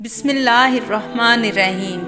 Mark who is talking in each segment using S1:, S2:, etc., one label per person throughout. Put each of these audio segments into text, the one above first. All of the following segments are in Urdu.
S1: بسم اللہ الرحمن الرحیم۔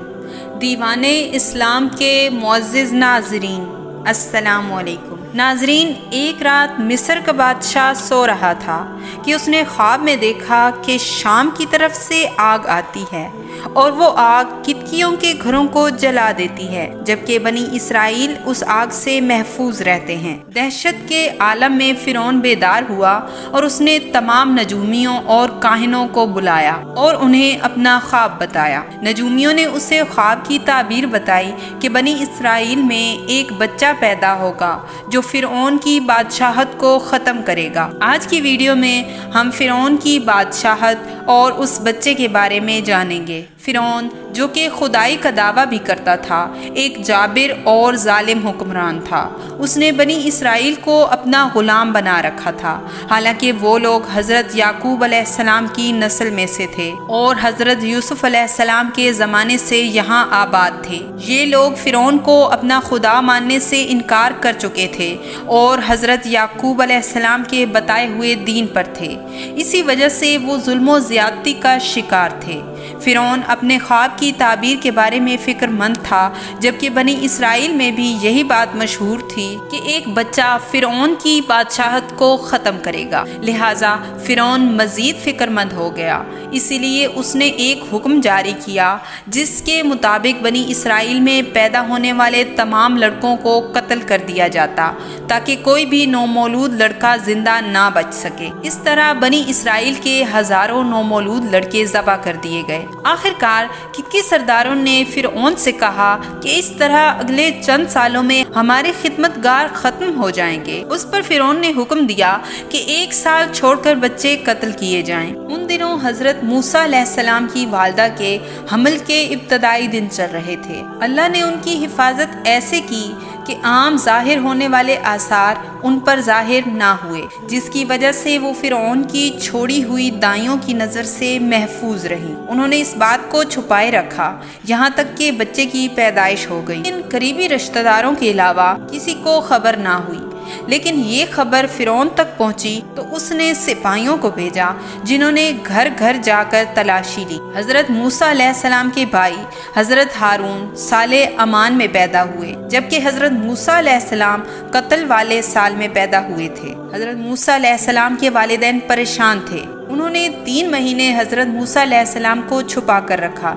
S1: دیوان اسلام کے معزز ناظرین، السلام علیکم۔ ناظرین، ایک رات مصر کا بادشاہ سو رہا تھا کہ اس نے خواب میں دیکھا کہ شام کی طرف سے آگ آتی ہے اور وہ آگ کتکیوں کے گھروں کو جلا دیتی ہے، جبکہ بنی اسرائیل اس آگ سے محفوظ رہتے ہیں۔ دہشت کے عالم میں فرعون بیدار ہوا اور اس نے تمام نجومیوں اور کاہنوں کو بلایا اور انہیں اپنا خواب بتایا۔ نجومیوں نے اسے خواب کی تعبیر بتائی کہ بنی اسرائیل میں ایک بچہ پیدا ہوگا جو فرعون کی بادشاہت کو ختم کرے گا۔ آج کی ویڈیو میں ہم فرعون کی بادشاہت اور اس بچے کے بارے میں جانیں گے۔ فرعون، جو کہ خدائی کا دعویٰ بھی کرتا تھا، ایک جابر اور ظالم حکمران تھا۔ اس نے بنی اسرائیل کو اپنا غلام بنا رکھا تھا، حالانکہ وہ لوگ حضرت یعقوب علیہ السلام کی نسل میں سے تھے اور حضرت یوسف علیہ السلام کے زمانے سے یہاں آباد تھے۔ یہ لوگ فرعون کو اپنا خدا ماننے سے انکار کر چکے تھے اور حضرت یعقوب علیہ السلام کے بتائے ہوئے دین پر تھے، اسی وجہ سے وہ ظلم و زیادتی کا شکار تھے۔ فرعون اپنے خواب کی تعبیر کے بارے میں فکر مند تھا، جبکہ بنی اسرائیل میں بھی یہی بات مشہور تھی کہ ایک بچہ فرعون کی بادشاہت کو ختم کرے گا۔ لہٰذا فرعون مزید فکر مند ہو گیا، اسی لیے اس نے ایک حکم جاری کیا جس کے مطابق بنی اسرائیل میں پیدا ہونے والے تمام لڑکوں کو قتل کر دیا جاتا تاکہ کوئی بھی نومولود لڑکا زندہ نہ بچ سکے۔ اس طرح بنی اسرائیل کے ہزاروں نومولود لڑکے ذبح کر دیے گئے۔ آخر کار کتکی سرداروں نے فرعون سے کہا کہ اس طرح اگلے چند سالوں میں ہمارے خدمت گار ختم ہو جائیں گے۔ اس پر فرعون نے حکم دیا کہ 1 سال چھوڑ کر بچے قتل کیے جائیں۔ ان دنوں حضرت موسیٰ علیہ السلام کی والدہ کے حمل کے ابتدائی دن چل رہے تھے۔ اللہ نے ان کی حفاظت ایسے کی کہ عام ظاہر ہونے والے آثار ان پر ظاہر نہ ہوئے، جس کی وجہ سے وہ فرعون کی چھوڑی ہوئی دائیوں کی نظر سے محفوظ رہیں۔ انہوں نے اس بات کو چھپائے رکھا یہاں تک کہ بچے کی پیدائش ہو گئی۔ ان قریبی رشتہ داروں کے علاوہ کسی کو خبر نہ ہوئی، لیکن یہ خبر فرعون تک پہنچی تو اس نے سپاہیوں کو بھیجا جنہوں نے گھر گھر جا کر تلاشی لی۔ حضرت موسیٰ علیہ السلام کے بھائی حضرت ہارون سال امان میں پیدا ہوئے، جبکہ حضرت موسیٰ علیہ السلام قتل والے سال میں پیدا ہوئے تھے۔ حضرت موسیٰ علیہ السلام کے والدین پریشان تھے۔ انہوں نے 3 مہینے حضرت موسیٰ علیہ السلام کو چھپا کر رکھا۔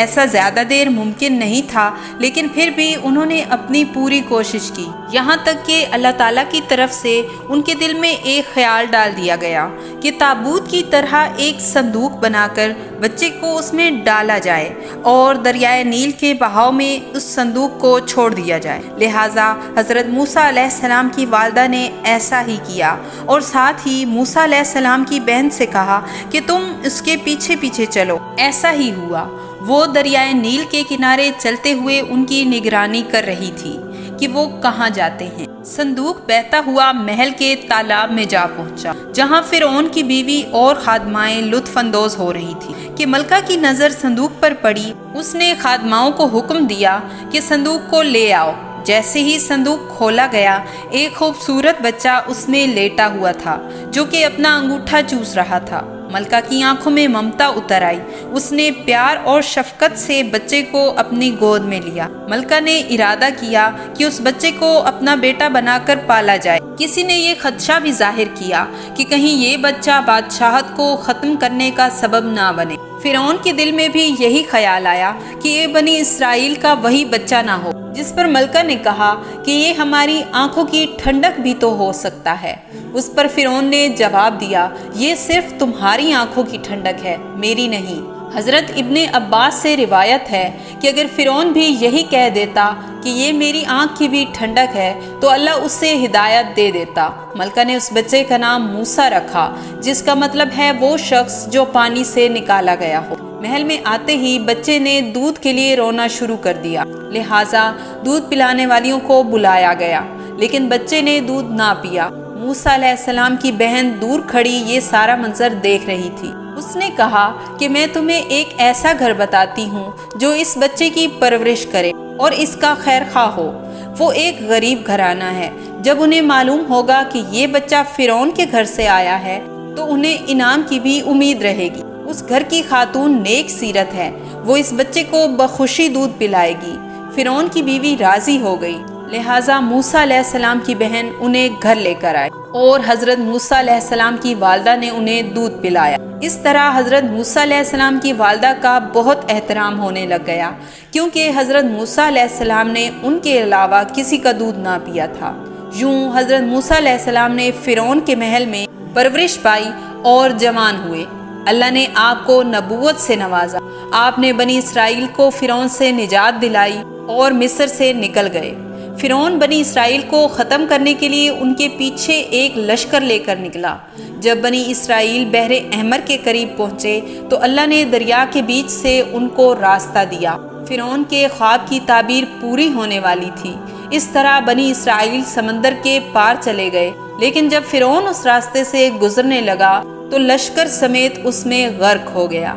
S1: ایسا زیادہ دیر ممکن نہیں تھا، لیکن پھر بھی انہوں نے اپنی پوری کوشش کی، یہاں تک کہ اللہ تعالیٰ کی طرف سے ان کے دل میں ایک خیال ڈال دیا گیا کہ تابوت کی طرح ایک صندوق بنا کر بچے کو اس میں ڈالا جائے اور دریائے نیل کے بہاؤ میں اس صندوق کو چھوڑ دیا جائے۔ لہٰذا حضرت موسیٰ علیہ السلام کی والدہ نے ایسا ہی کیا اور ساتھ ہی موسیٰ علیہ السلام کی بہن سے کہا کہ تم اس کے پیچھے پیچھے چلو۔ ایسا ہی ہوا۔ وہ دریائے نیل کے کنارے چلتے ہوئے ان کی نگرانی کر رہی تھی کہ وہ کہاں جاتے ہیں۔ صندوق بہتا ہوا محل کے تالاب میں جا پہنچا، جہاں فرعون کی بیوی اور خادمائیں لطف اندوز ہو رہی تھی کہ ملکہ کی نظر صندوق پر پڑی۔ اس نے خادماؤں کو حکم دیا کہ صندوق کو لے آؤ۔ جیسے ہی صندوق کھولا گیا، ایک خوبصورت بچہ اس میں لیٹا ہوا تھا جو کہ اپنا انگوٹھا چوس رہا تھا۔ ملکہ کی آنکھوں میں ممتا اتر آئی۔ اس نے پیار اور شفقت سے بچے کو اپنی گود میں لیا۔ ملکہ نے ارادہ کیا کہ اس بچے کو اپنا بیٹا بنا کر پالا جائے۔ کسی نے یہ خدشہ بھی ظاہر کیا کہ کہیں یہ بچہ بادشاہت کو ختم کرنے کا سبب نہ بنے۔ فرعون کے دل میں بھی یہی خیال آیا کہ یہ بنی اسرائیل کا وہی بچہ نہ ہو، جس پر ملکہ نے کہا کہ یہ ہماری آنکھوں کی ٹھنڈک بھی تو ہو سکتا ہے۔ اس پر فرعون نے جواب دیا، یہ صرف تمہاری آنکھوں کی ٹھنڈک ہے، میری نہیں۔ حضرت ابن عباس سے روایت ہے کہ اگر فرعون بھی یہی کہہ دیتا کہ یہ میری آنکھ کی بھی ٹھنڈک ہے تو اللہ اسے ہدایت دے دیتا۔ ملکہ نے اس بچے کا نام موسیٰ رکھا، جس کا مطلب ہے وہ شخص جو پانی سے نکالا گیا ہو۔ محل میں آتے ہی بچے نے دودھ کے لیے رونا شروع کر دیا، لہٰذا دودھ پلانے والیوں کو بلایا گیا، لیکن بچے نے دودھ نہ پیا۔ موسیٰ علیہ السلام کی بہن دور کھڑی یہ سارا منظر دیکھ رہی تھی۔ اس نے کہا کہ میں تمہیں ایک ایسا گھر بتاتی ہوں جو اس بچے کی پرورش کرے اور اس کا خیر خواہ ہو۔ وہ ایک غریب گھرانہ ہے۔ جب انہیں معلوم ہوگا کہ یہ بچہ فرعون کے گھر سے آیا ہے تو انہیں انعام کی بھی امید رہے گی۔ اس گھر کی خاتون نیک سیرت ہے، وہ اس بچے کو بخوشی دودھ پلائے گی۔ فرعون کی بیوی راضی ہو گئی، لہٰذا موسیٰ علیہ السلام کی بہن انہیں گھر لے کر آئی اور حضرت موسیٰ علیہ السلام کی والدہ نے انہیں دودھ پلایا۔ اس طرح حضرت موسیٰ علیہ السلام کی والدہ کا بہت احترام ہونے لگ گیا، کیونکہ حضرت موسیٰ علیہ السلام نے ان کے علاوہ کسی کا دودھ نہ پیا تھا۔ یوں حضرت موسیٰ علیہ السلام نے فرعون کے محل میں پرورش پائی اور جوان ہوئے۔ اللہ نے آپ کو نبوت سے نوازا، آپ نے بنی اسرائیل کو فرعون سے نجات دلائی اور مصر سے نکل گئے۔ فرعون بنی اسرائیل کو ختم کرنے کے لیے ان کے پیچھے ایک لشکر لے کر نکلا۔ جب بنی اسرائیل بحر احمر کے قریب پہنچے تو اللہ نے دریا کے بیچ سے ان کو راستہ دیا۔ فرعون کے خواب کی تعبیر پوری ہونے والی تھی۔ اس طرح بنی اسرائیل سمندر کے پار چلے گئے، لیکن جب فرعون اس راستے سے گزرنے لگا تو لشکر سمیت اس میں غرق ہو گیا۔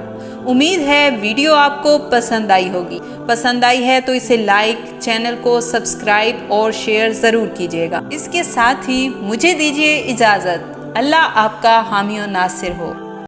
S1: امید ہے ویڈیو آپ کو پسند آئی ہوگی۔ پسند آئی ہے تو اسے لائک، چینل کو سبسکرائب اور شیئر ضرور کیجیے گا۔ اس کے ساتھ ہی مجھے دیجیے اجازت۔ اللہ آپ کا حامی و ناصر ہو۔